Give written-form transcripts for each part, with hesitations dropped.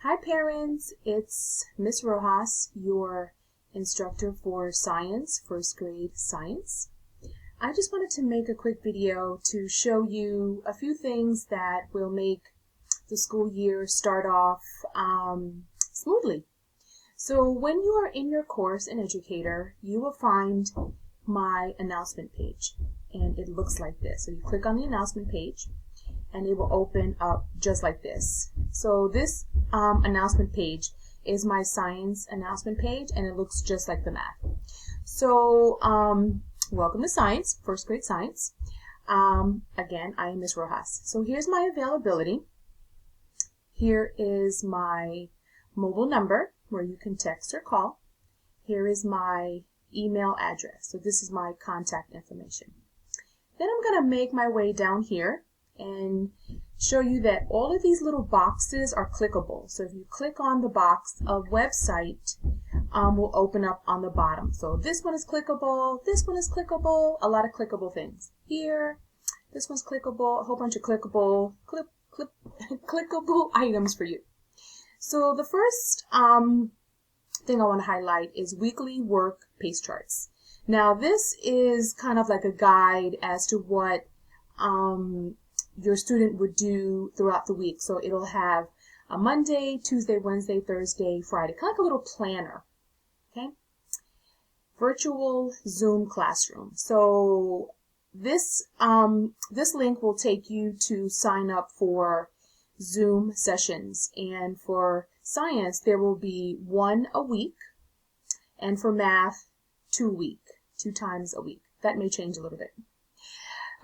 Hi parents, it's Miss Rojas, your instructor for science, first grade science. I just wanted to make a quick video to show you a few things that will make the school year start off smoothly. So when you are in your course in Educator, you will find my announcement page, and it looks like this. So you click on the announcement page and it will open up just like this. So this announcement page is my science announcement page, and it looks just like the math. So welcome to science, first grade science. Again, I am Miss Rojas. So here's my availability. Here is my mobile number where you can text or call. Here is my email address. So this is my contact information. Then I'm going to make my way down here and show you that all of these little boxes are clickable. So if you click on the box, a website will open up on the bottom. So this one is clickable, this one is clickable, a lot of clickable things. Here, this one's clickable, a whole bunch of clickable items for you. So the first thing I want to highlight is weekly work pace charts. Now this is kind of like a guide as to what your student would do throughout the week. So it'll have a Monday, Tuesday, Wednesday, Thursday, Friday, kind of like a little planner. Okay. Virtual Zoom classroom. So this link will take you to sign up for Zoom sessions, and for science there will be 1 a week, and for math 2 times a week. That may change a little bit.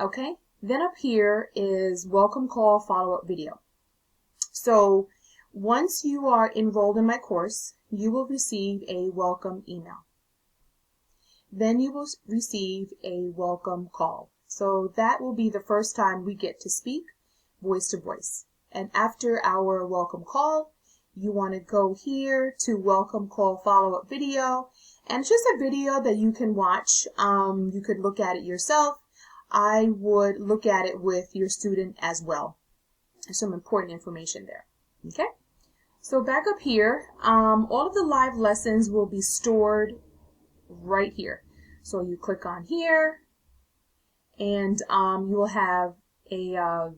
Okay. Then up here is welcome call follow-up video. So once you are enrolled in my course, you will receive a welcome email. Then you will receive a welcome call. So that will be the first time we get to speak voice to voice. And after our welcome call, you want to go here to welcome call follow-up video. And it's just a video that you can watch. You could look at it yourself. I would look at it with your student as well. There's some important information there. Okay, so back up here, all of the live lessons will be stored right here. So you click on here, and you will have a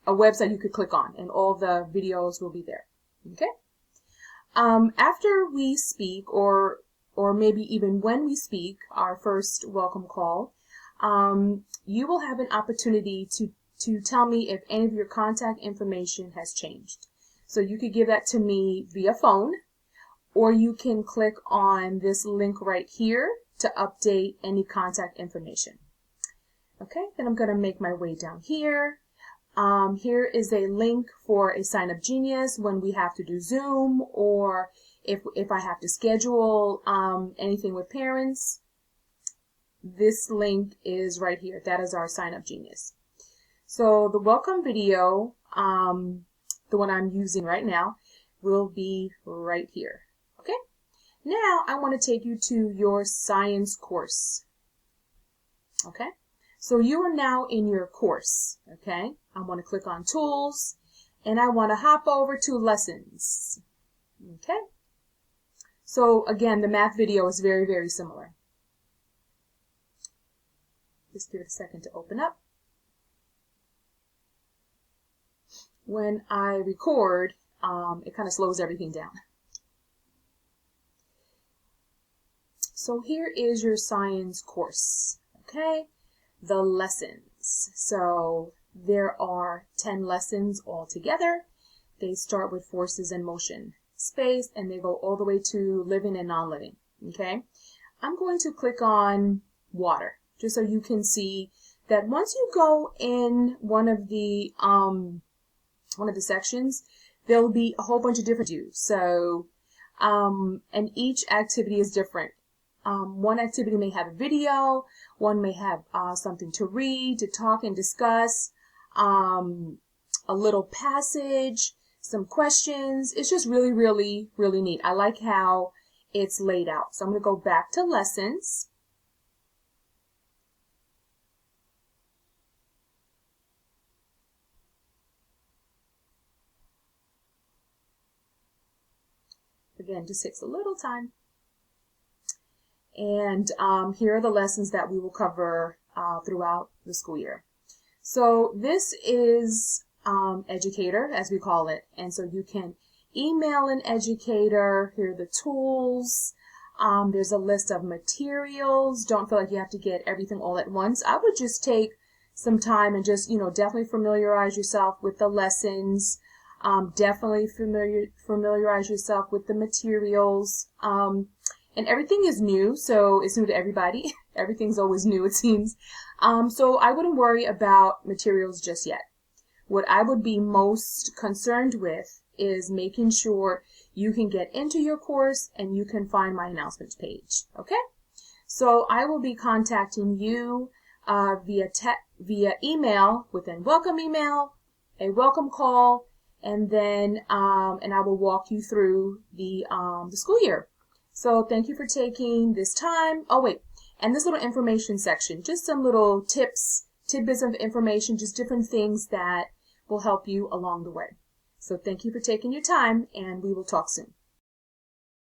website you could click on, and all the videos will be there. Okay. After we speak, or maybe even when we speak, our first welcome call, you will have an opportunity to tell me if any of your contact information has changed. So you could give that to me via phone, or you can click on this link right here to update any contact information. Okay, then I'm going to make my way down here. Here is a link for a Signup Genius when we have to do Zoom, or if I have to schedule anything with parents. This link is right here. That is our Signup Genius. So the welcome video, the one I'm using right now, will be right here. Okay. Now I want to take you to your science course. Okay. So you are now in your course. Okay. I want to click on tools, and I want to hop over to lessons. Okay. So again, the math video is very, very similar. Just give it a second to open up. When I record, it kind of slows everything down. So here is your science course. Okay, the lessons. So there are 10 lessons altogether. They start with forces and motion, space, and they go all the way to living and non-living. Okay, I'm going to click on water, just so you can see that once you go in one of the sections, there'll be a whole bunch of different views. So, and each activity is different. One activity may have a video, one may have something to read, to talk and discuss, a little passage, some questions. It's just really, really, really neat. I like how it's laid out. So I'm going to go back to lessons. Again, just takes a little time. And here are the lessons that we will cover throughout the school year. So this is educator, as we call it. And so you can email an educator. Here are the tools. There's a list of materials. Don't feel like you have to get everything all at once. I would just take some time and just, definitely familiarize yourself with the lessons. Definitely familiarize yourself with the materials. And everything is new, so it's new to everybody. Everything's always new, it seems. So I wouldn't worry about materials just yet. What I would be most concerned with is making sure you can get into your course and you can find my announcements page. Okay? So I will be contacting you via email with a welcome email, a welcome call, and then and I will walk you through the school year. So thank you for taking this time. Oh, wait. And this little information section, just some little tidbits of information, just different things that will help you along the way. So thank you for taking your time, and we will talk soon.